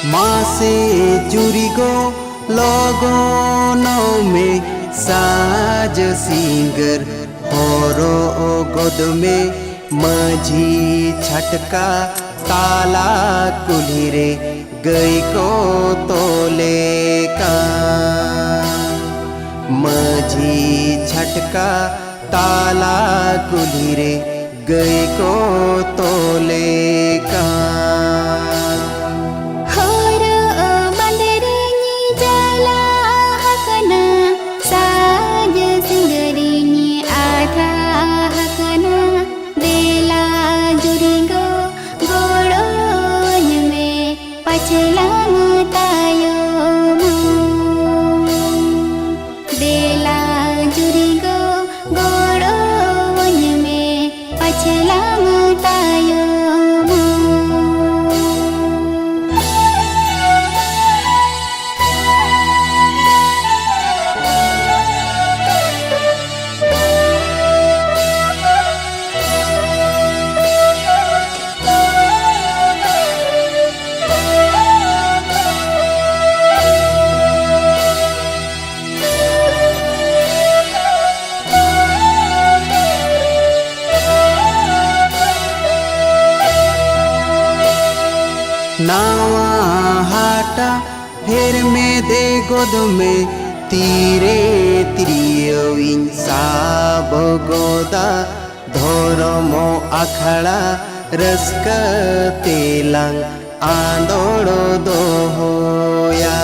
मासे जुरिगो लगनो में साज सिंगर होरो गोद में माझी छटका ताला कुल्ही रे गई को तोले का माझी छटका ताला कुल्ही रे गई को तोले का नावा हाटा फेर में दे गोद में तीरे त्रियों साब गोदा धर्मो अखड़ा रस्क तेलंग आंदोड़ो दोहोया।